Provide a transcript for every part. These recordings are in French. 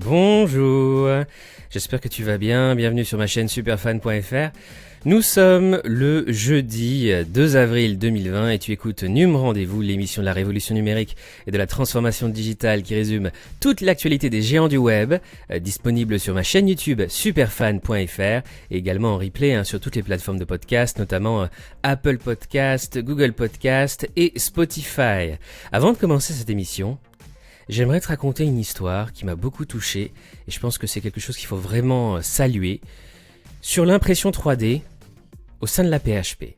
Bonjour, j'espère que tu vas bien, bienvenue sur ma chaîne superfan.fr. Nous sommes le jeudi 2 avril 2020 et tu écoutes NUM Rendez-vous, l'émission de la révolution numérique et de la transformation digitale qui résume toute l'actualité des géants du web, disponible sur ma chaîne YouTube superfan.fr et également en replay sur toutes les plateformes de podcast, notamment Apple Podcast, Google Podcast et Spotify. Avant de commencer cette émission, j'aimerais te raconter une histoire qui m'a beaucoup touché et je pense que c'est quelque chose qu'il faut vraiment saluer sur l'impression 3D au sein de la PHP.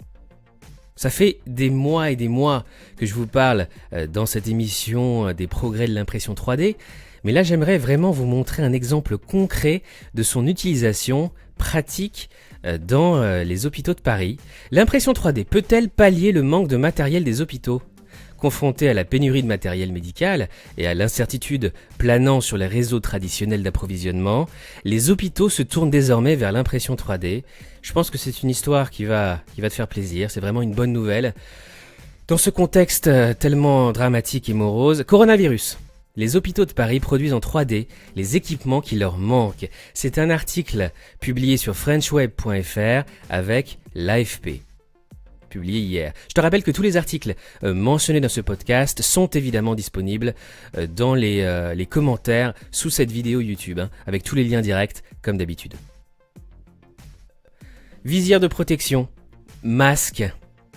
Ça fait des mois et des mois que je vous parle dans cette émission des progrès de l'impression 3D, mais là j'aimerais vraiment vous montrer un exemple concret de son utilisation pratique dans les hôpitaux de Paris. L'impression 3D peut-elle pallier le manque de matériel des hôpitaux ? Confrontés à la pénurie de matériel médical et à l'incertitude planant sur les réseaux traditionnels d'approvisionnement, les hôpitaux se tournent désormais vers l'impression 3D. Je pense que c'est une histoire qui va te faire plaisir, c'est vraiment une bonne nouvelle. Dans ce contexte tellement dramatique et morose, coronavirus. Les hôpitaux de Paris produisent en 3D les équipements qui leur manquent. C'est un article publié sur frenchweb.fr avec l'AFP. Publié hier. Je te rappelle que tous les articles mentionnés dans ce podcast sont évidemment disponibles dans les commentaires sous cette vidéo YouTube, avec tous les liens directs comme d'habitude. Visière de protection, masque,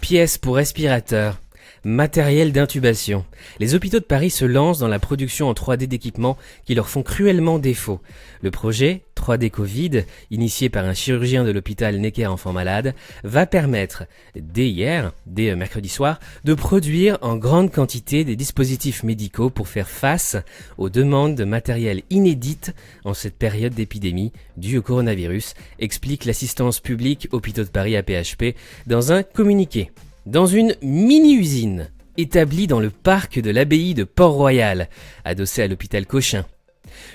pièces pour respirateurs, matériel d'intubation. Les hôpitaux de Paris se lancent dans la production en 3D d'équipements qui leur font cruellement défaut. Le projet 3D Covid, initié par un chirurgien de l'hôpital Necker Enfants Malades, va permettre, dès mercredi soir, de produire en grande quantité des dispositifs médicaux pour faire face aux demandes de matériel inédites en cette période d'épidémie due au coronavirus, explique l'assistance publique Hôpitaux de Paris APHP dans un communiqué. Dans une mini-usine établie dans le parc de l'abbaye de Port-Royal, adossée à l'hôpital Cochin,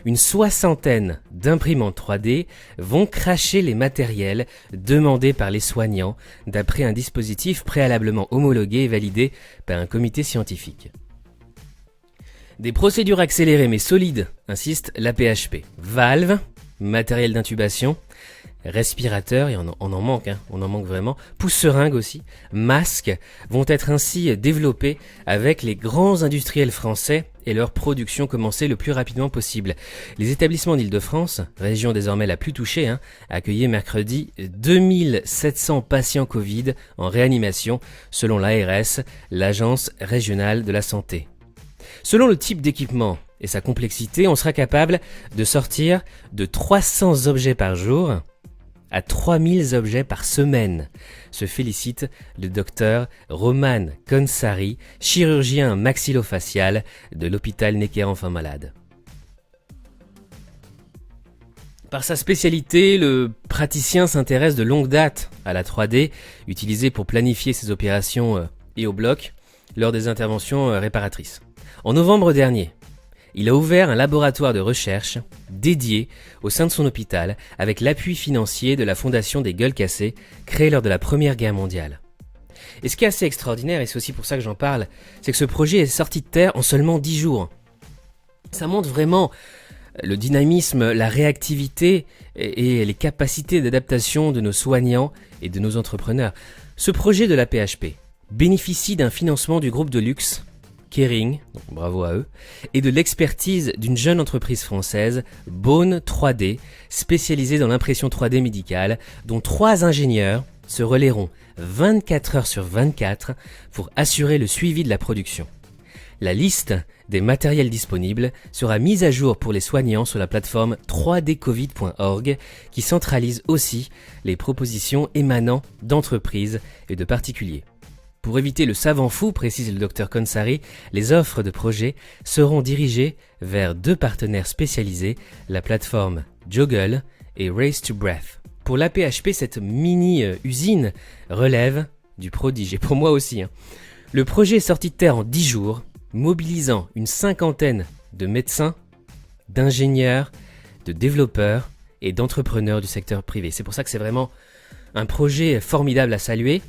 une soixantaine d'imprimantes 3D vont cracher les matériels demandés par les soignants d'après un dispositif préalablement homologué et validé par un comité scientifique. Des procédures accélérées mais solides, insiste l'APHP. Valves, matériel d'intubation, respirateurs, et on en manque, on en manque vraiment, pousse-seringues aussi, masques, vont être ainsi développés avec les grands industriels français et leur production commencer le plus rapidement possible. Les établissements d'Île-de-France, région désormais la plus touchée, accueillaient mercredi 2700 patients Covid en réanimation selon l'ARS, l'Agence régionale de la santé. Selon le type d'équipement et sa complexité, on sera capable de sortir de 300 objets par jour à 3000 objets par semaine, se félicite le docteur Roman Consari, chirurgien maxillofacial de l'hôpital Necker Enfants Malades. Par sa spécialité, le praticien s'intéresse de longue date à la 3D, utilisée pour planifier ses opérations et au bloc lors des interventions réparatrices. En novembre dernier, il a ouvert un laboratoire de recherche dédié au sein de son hôpital avec l'appui financier de la Fondation des Gueules Cassées créée lors de la Première Guerre mondiale. Et ce qui est assez extraordinaire, et c'est aussi pour ça que j'en parle, c'est que ce projet est sorti de terre en seulement 10 jours. Ça montre vraiment le dynamisme, la réactivité et les capacités d'adaptation de nos soignants et de nos entrepreneurs. Ce projet de la PHP bénéficie d'un financement du groupe de luxe Kering, donc bravo à eux, et de l'expertise d'une jeune entreprise française, Beaune 3D, spécialisée dans l'impression 3D médicale, dont 3 ingénieurs se relayeront 24 heures sur 24 pour assurer le suivi de la production. La liste des matériels disponibles sera mise à jour pour les soignants sur la plateforme 3dcovid.org qui centralise aussi les propositions émanant d'entreprises et de particuliers. Pour éviter le savant fou, précise le Dr Consari, les offres de projets seront dirigées vers 2 partenaires spécialisés, la plateforme Joggle et Race to Breath. Pour l'APHP, cette mini-usine relève du prodige, et pour moi aussi. Le projet est sorti de terre en 10 jours, mobilisant une 50aine de médecins, d'ingénieurs, de développeurs et d'entrepreneurs du secteur privé. C'est pour ça que c'est vraiment un projet formidable à saluer.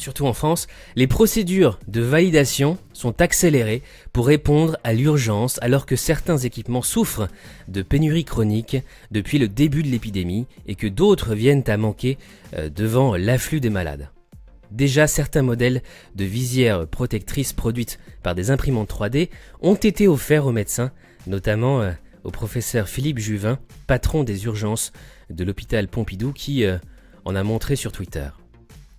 surtout en France, les procédures de validation sont accélérées pour répondre à l'urgence alors que certains équipements souffrent de pénurie chronique depuis le début de l'épidémie et que d'autres viennent à manquer devant l'afflux des malades. Déjà, certains modèles de visières protectrices produites par des imprimantes 3D ont été offerts aux médecins, notamment au professeur Philippe Juvin, patron des urgences de l'hôpital Pompidou, qui en a montré sur Twitter.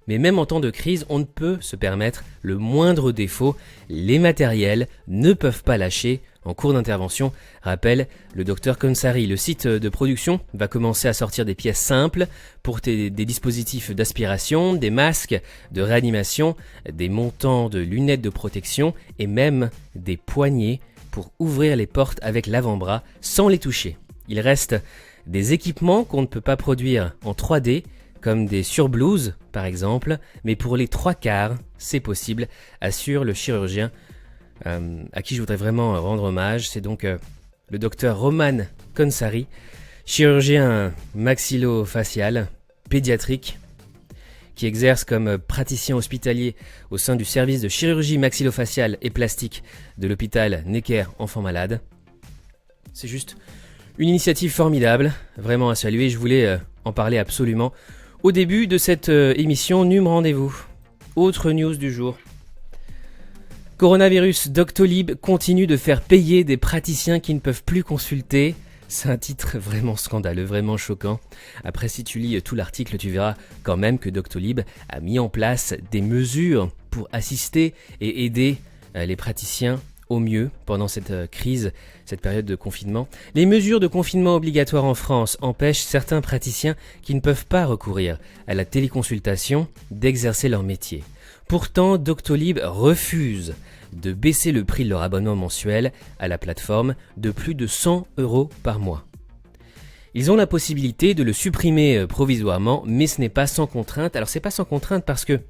Mais même en temps de crise, on ne peut se permettre le moindre défaut. Les matériels ne peuvent pas lâcher en cours d'intervention, rappelle le docteur Consari. Le site de production va commencer à sortir des pièces simples pour des dispositifs d'aspiration, des masques de réanimation, des montants de lunettes de protection et même des poignées pour ouvrir les portes avec l'avant-bras sans les toucher. Il reste des équipements qu'on ne peut pas produire en 3D, comme des surblouses par exemple, mais pour les 3/4, c'est possible, assure le chirurgien à qui je voudrais vraiment rendre hommage. C'est donc le docteur Roman Consari, chirurgien maxillofacial, pédiatrique, qui exerce comme praticien hospitalier au sein du service de chirurgie maxillofaciale et plastique de l'hôpital Necker Enfants Malades. C'est juste une initiative formidable, vraiment à saluer. Je voulais en parler absolument au début de cette émission. Num rendez-vous. Autre news du jour. Coronavirus, Doctolib continue de faire payer des praticiens qui ne peuvent plus consulter. C'est un titre vraiment scandaleux, vraiment choquant. Après, si tu lis tout l'article, tu verras quand même que Doctolib a mis en place des mesures pour assister et aider les praticiens au mieux pendant cette crise, cette période de confinement. Les mesures de confinement obligatoires en France empêchent certains praticiens qui ne peuvent pas recourir à la téléconsultation d'exercer leur métier. Pourtant, Doctolib refuse de baisser le prix de leur abonnement mensuel à la plateforme de plus de 100 € par mois. Ils ont la possibilité de le supprimer provisoirement, mais ce n'est pas sans contrainte. Alors c'est pas sans contrainte parce que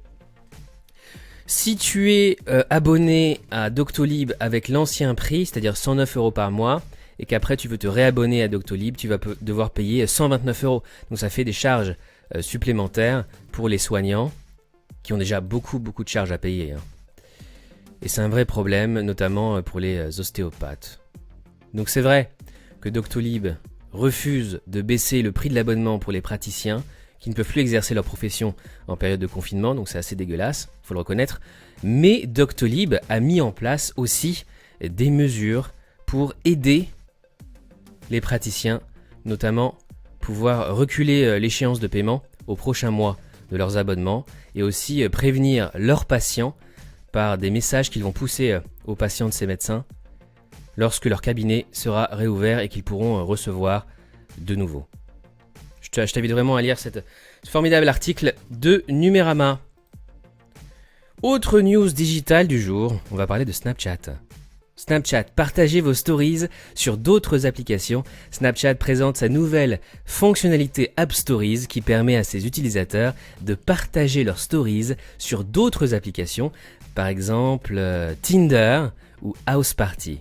si tu es abonné à Doctolib avec l'ancien prix, c'est-à-dire 109 € par mois, et qu'après tu veux te réabonner à Doctolib, tu vas devoir payer 129 €. Donc ça fait des charges supplémentaires pour les soignants qui ont déjà beaucoup de charges à payer. Et c'est un vrai problème, notamment pour les ostéopathes. Donc c'est vrai que Doctolib refuse de baisser le prix de l'abonnement pour les praticiens qui ne peuvent plus exercer leur profession en période de confinement, donc c'est assez dégueulasse, il faut le reconnaître. Mais Doctolib a mis en place aussi des mesures pour aider les praticiens, notamment pouvoir reculer l'échéance de paiement au prochain mois de leurs abonnements et aussi prévenir leurs patients par des messages qu'ils vont pousser aux patients de ces médecins lorsque leur cabinet sera réouvert et qu'ils pourront recevoir de nouveau. Je t'invite vraiment à lire ce formidable article de Numérama. Autre news digitale du jour, on va parler de Snapchat. Snapchat, partagez vos stories sur d'autres applications. Snapchat présente sa nouvelle fonctionnalité App Stories qui permet à ses utilisateurs de partager leurs stories sur d'autres applications, par exemple Tinder ou House Party.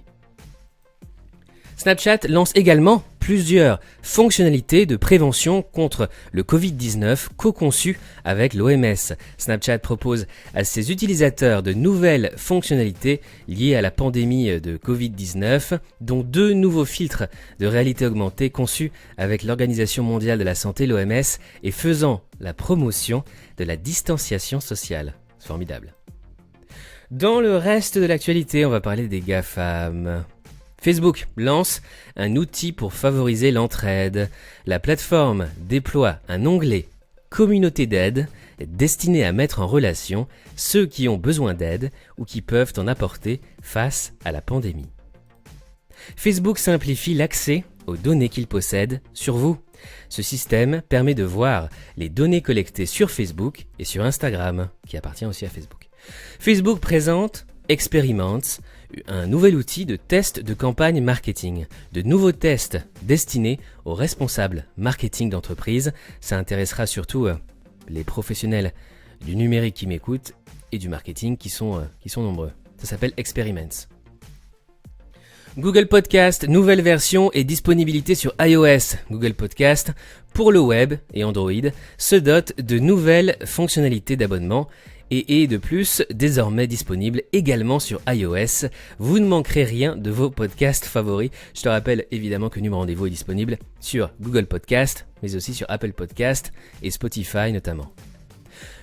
Snapchat lance également plusieurs fonctionnalités de prévention contre le Covid-19 co-conçues avec l'OMS. Snapchat propose à ses utilisateurs de nouvelles fonctionnalités liées à la pandémie de Covid-19, dont 2 nouveaux filtres de réalité augmentée conçus avec l'Organisation mondiale de la santé, l'OMS, et faisant la promotion de la distanciation sociale. C'est formidable. Dans le reste de l'actualité, on va parler des GAFAM. Facebook lance un outil pour favoriser l'entraide. La plateforme déploie un onglet « Communauté d'aide » destiné à mettre en relation ceux qui ont besoin d'aide ou qui peuvent en apporter face à la pandémie. Facebook simplifie l'accès aux données qu'il possède sur vous. Ce système permet de voir les données collectées sur Facebook et sur Instagram, qui appartient aussi à Facebook. Facebook présente Experiments, un nouvel outil de test de campagne marketing. De nouveaux tests destinés aux responsables marketing d'entreprise. Ça intéressera surtout les professionnels du numérique qui m'écoutent et du marketing qui sont nombreux. Ça s'appelle Experiments. Google Podcast, nouvelle version et disponibilité sur iOS. Google Podcast, pour le web et Android, se dote de nouvelles fonctionnalités d'abonnement et est de plus désormais disponible également sur iOS. Vous ne manquerez rien de vos podcasts favoris. Je te rappelle évidemment que Num Rendez-vous est disponible sur Google Podcast, mais aussi sur Apple Podcast et Spotify notamment.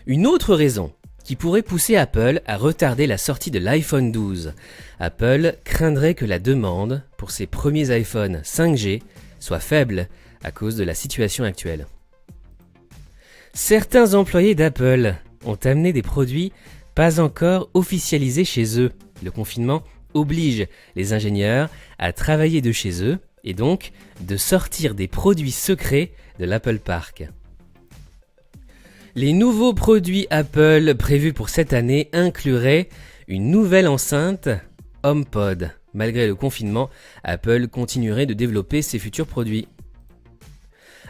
Une autre raison qui pourrait pousser Apple à retarder la sortie de l'iPhone 12. Apple craindrait que la demande pour ses premiers iPhones 5G soit faible à cause de la situation actuelle. Certains employés d'Apple ont amené des produits pas encore officialisés chez eux. Le confinement oblige les ingénieurs à travailler de chez eux et donc de sortir des produits secrets de l'Apple Park. Les nouveaux produits Apple prévus pour cette année incluraient une nouvelle enceinte HomePod. Malgré le confinement, Apple continuerait de développer ses futurs produits.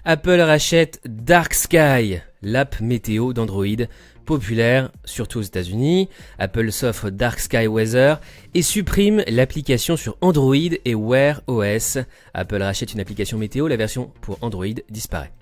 Apple rachète Dark Sky, l'app météo d'Android, populaire surtout aux États-Unis. Apple s'offre Dark Sky Weather et supprime l'application sur Android et Wear OS. Apple rachète une application météo, la version pour Android disparaît.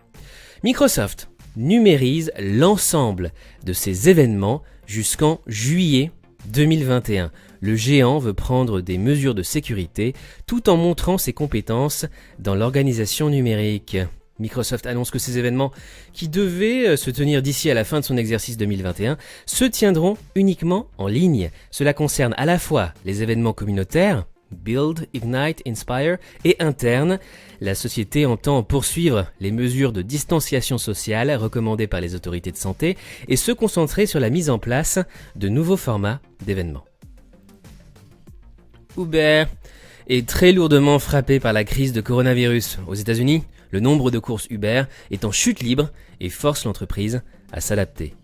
Microsoft numérise l'ensemble de ses événements jusqu'en juillet 2021. Le géant veut prendre des mesures de sécurité tout en montrant ses compétences dans l'organisation numérique. Microsoft annonce que ces événements, qui devaient se tenir d'ici à la fin de son exercice 2021, se tiendront uniquement en ligne. Cela concerne à la fois les événements communautaires, Build, Ignite, Inspire, et internes. La société entend poursuivre les mesures de distanciation sociale recommandées par les autorités de santé et se concentrer sur la mise en place de nouveaux formats d'événements. Uber est très lourdement frappé par la crise de coronavirus. Aux États-Unis, le nombre de courses Uber est en chute libre et force l'entreprise à s'adapter.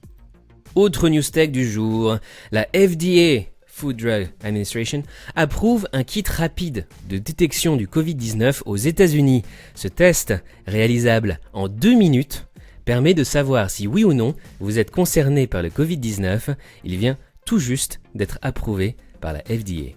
Autre news tech du jour, la FDA, Food Drug Administration, approuve un kit rapide de détection du Covid-19 aux États-Unis. Ce test, réalisable en 2 minutes, permet de savoir si oui ou non vous êtes concerné par le Covid-19. Il vient tout juste d'être approuvé par la FDA.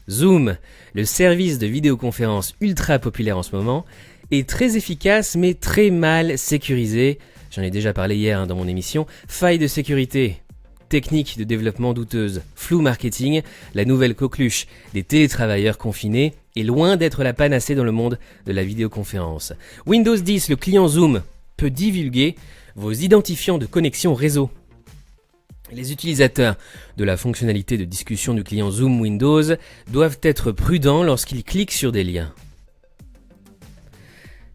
Zoom, le service de vidéoconférence ultra populaire en ce moment, est très efficace mais très mal sécurisé. J'en ai déjà parlé hier dans mon émission. Failles de sécurité, techniques de développement douteuses, flou marketing, la nouvelle coqueluche des télétravailleurs confinés est loin d'être la panacée dans le monde de la vidéoconférence. Windows 10, le client Zoom, peut divulguer vos identifiants de connexion réseau. Les utilisateurs de la fonctionnalité de discussion du client Zoom Windows doivent être prudents lorsqu'ils cliquent sur des liens.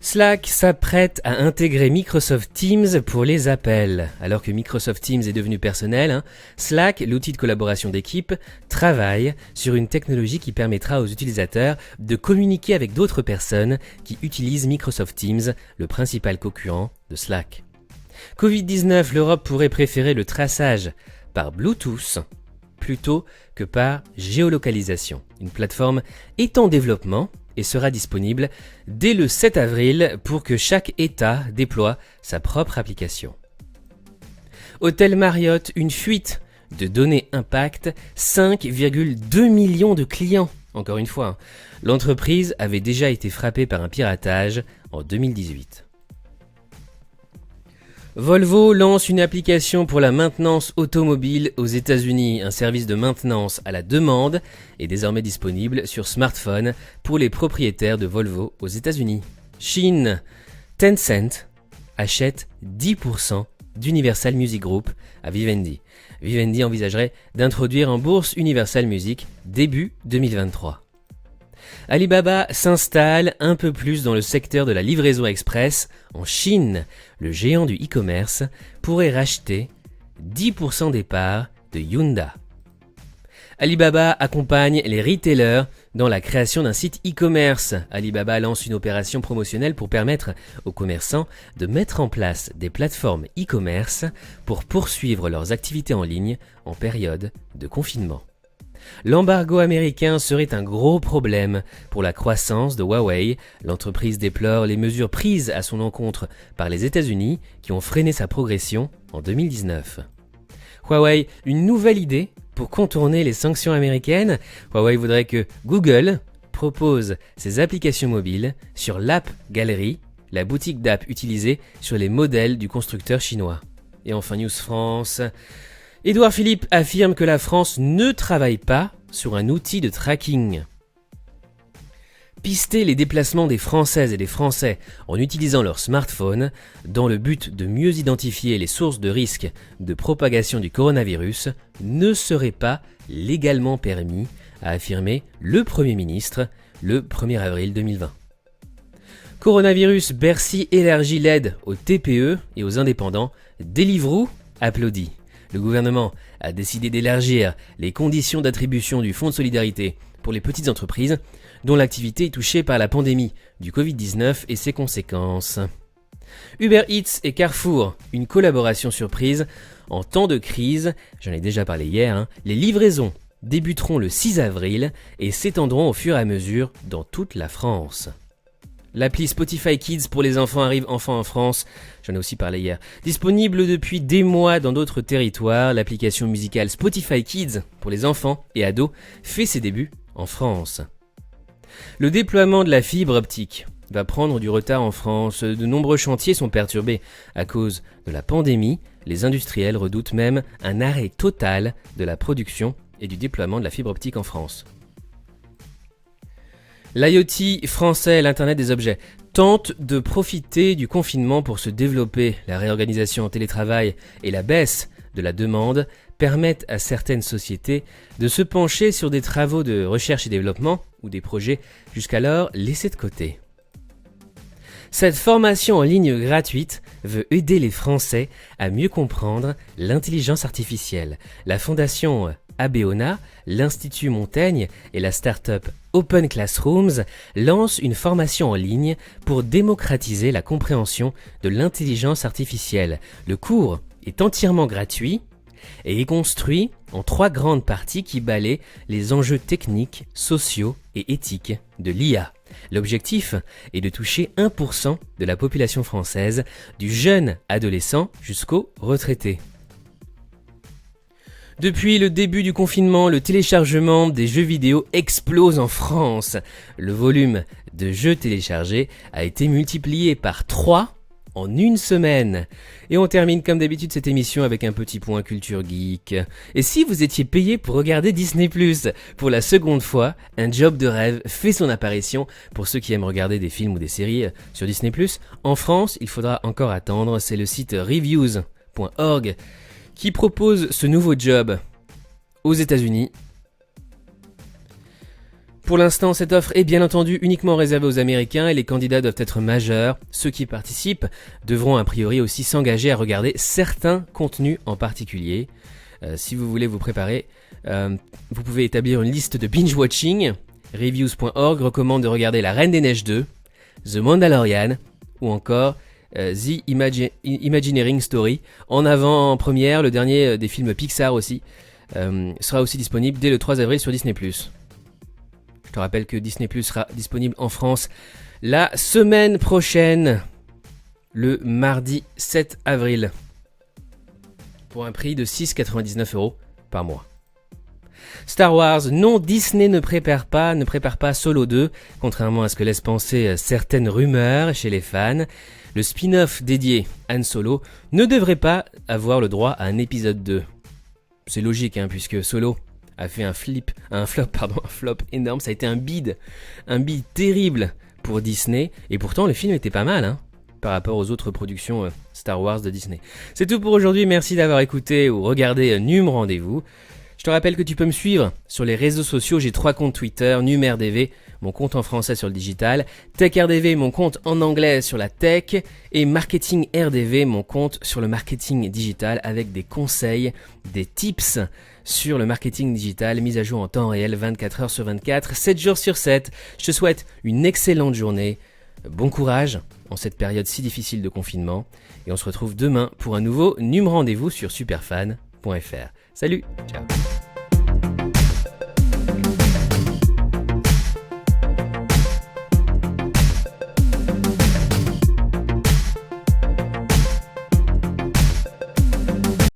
Slack s'apprête à intégrer Microsoft Teams pour les appels. Alors que Microsoft Teams est devenu personnel, Slack, l'outil de collaboration d'équipe, travaille sur une technologie qui permettra aux utilisateurs de communiquer avec d'autres personnes qui utilisent Microsoft Teams, le principal concurrent de Slack. Covid-19, l'Europe pourrait préférer le traçage par Bluetooth plutôt que par géolocalisation. Une plateforme est en développement et sera disponible dès le 7 avril pour que chaque État déploie sa propre application. Hôtel Marriott, une fuite de données impacte 5,2 millions de clients. Encore une fois, l'entreprise avait déjà été frappée par un piratage en 2018. Volvo lance une application pour la maintenance automobile aux États-Unis. Un service de maintenance à la demande est désormais disponible sur smartphone pour les propriétaires de Volvo aux États-Unis. Chine, Tencent achète 10% d'Universal Music Group à Vivendi. Vivendi envisagerait d'introduire en bourse Universal Music début 2023. Alibaba s'installe un peu plus dans le secteur de la livraison express. En Chine, le géant du e-commerce pourrait racheter 10% des parts de Hyundai. Alibaba accompagne les retailers dans la création d'un site e-commerce. Alibaba lance une opération promotionnelle pour permettre aux commerçants de mettre en place des plateformes e-commerce pour poursuivre leurs activités en ligne en période de confinement. L'embargo américain serait un gros problème pour la croissance de Huawei. L'entreprise déplore les mesures prises à son encontre par les États-Unis qui ont freiné sa progression en 2019. Huawei, une nouvelle idée pour contourner les sanctions américaines. Huawei voudrait que Google propose ses applications mobiles sur l'App Gallery, la boutique d'app utilisée sur les modèles du constructeur chinois. Et enfin News France. Édouard Philippe affirme que la France ne travaille pas sur un outil de tracking. Pister les déplacements des Françaises et des Français en utilisant leur smartphone dans le but de mieux identifier les sources de risque de propagation du coronavirus ne serait pas légalement permis, a affirmé le Premier ministre le 1er avril 2020. Coronavirus, Bercy élargit l'aide aux TPE et aux indépendants, Deliveroo applaudit. Le gouvernement a décidé d'élargir les conditions d'attribution du Fonds de solidarité pour les petites entreprises dont l'activité est touchée par la pandémie du Covid-19 et ses conséquences. Uber Eats et Carrefour, une collaboration surprise en temps de crise, j'en ai déjà parlé hier, les livraisons débuteront le 6 avril et s'étendront au fur et à mesure dans toute la France. L'appli Spotify Kids pour les enfants arrive enfin en France, j'en ai aussi parlé hier. Disponible depuis des mois dans d'autres territoires, l'application musicale Spotify Kids pour les enfants et ados fait ses débuts en France. Le déploiement de la fibre optique va prendre du retard en France. De nombreux chantiers sont perturbés à cause de la pandémie. Les industriels redoutent même un arrêt total de la production et du déploiement de la fibre optique en France. L'IoT français, l'Internet des objets, tente de profiter du confinement pour se développer. La réorganisation en télétravail et la baisse de la demande permettent à certaines sociétés de se pencher sur des travaux de recherche et développement ou des projets jusqu'alors laissés de côté. Cette formation en ligne gratuite veut aider les Français à mieux comprendre l'intelligence artificielle. La fondation Abeona, l'Institut Montaigne et la start-up Open Classrooms lancent une formation en ligne pour démocratiser la compréhension de l'intelligence artificielle. Le cours est entièrement gratuit et est construit en 3 grandes parties qui balaient les enjeux techniques, sociaux et éthiques de l'IA. L'objectif est de toucher 1% de la population française, du jeune adolescent jusqu'au retraité. Depuis le début du confinement, le téléchargement des jeux vidéo explose en France. Le volume de jeux téléchargés a été multiplié par 3 en une semaine. Et on termine comme d'habitude cette émission avec un petit point culture geek. Et si vous étiez payé pour regarder Disney+, pour la seconde fois, un job de rêve fait son apparition pour ceux qui aiment regarder des films ou des séries sur Disney+. En France, il faudra encore attendre, c'est le site reviews.org qui propose ce nouveau job aux États-Unis. Pour l'instant, cette offre est bien entendu uniquement réservée aux Américains et les candidats doivent être majeurs. Ceux qui participent devront a priori aussi s'engager à regarder certains contenus en particulier. Si vous voulez vous préparer, vous pouvez établir une liste de binge-watching. Reviews.org recommande de regarder La Reine des Neiges 2, The Mandalorian ou encore The Imagineering Story. En avant-première, le dernier des films Pixar aussi, sera aussi disponible dès le 3 avril sur Disney+. Je te rappelle que Disney+ sera disponible en France la semaine prochaine, le mardi 7 avril, pour un prix de 6,99 € par mois. Star Wars, non, Disney ne prépare pas Solo 2, contrairement à ce que laissent penser certaines rumeurs chez les fans. Le spin-off dédié Han Solo ne devrait pas avoir le droit à un épisode 2. C'est logique, puisque Solo a fait un flop énorme, ça a été un bid terrible pour Disney, et pourtant le film était pas mal, par rapport aux autres productions Star Wars de Disney. C'est tout pour aujourd'hui, merci d'avoir écouté ou regardé Num Rendez-vous. Je te rappelle que tu peux me suivre sur les réseaux sociaux, j'ai 3 comptes Twitter, NumRDV, mon compte en français sur le digital, TechRDV, mon compte en anglais sur la tech, et MarketingRDV, mon compte sur le marketing digital avec des conseils, des tips sur le marketing digital, mise à jour en temps réel, 24 heures sur 24, 7 jours sur 7. Je te souhaite une excellente journée, bon courage en cette période si difficile de confinement, et on se retrouve demain pour un nouveau Num Rendez-vous sur superfan.fr. Salut, ciao.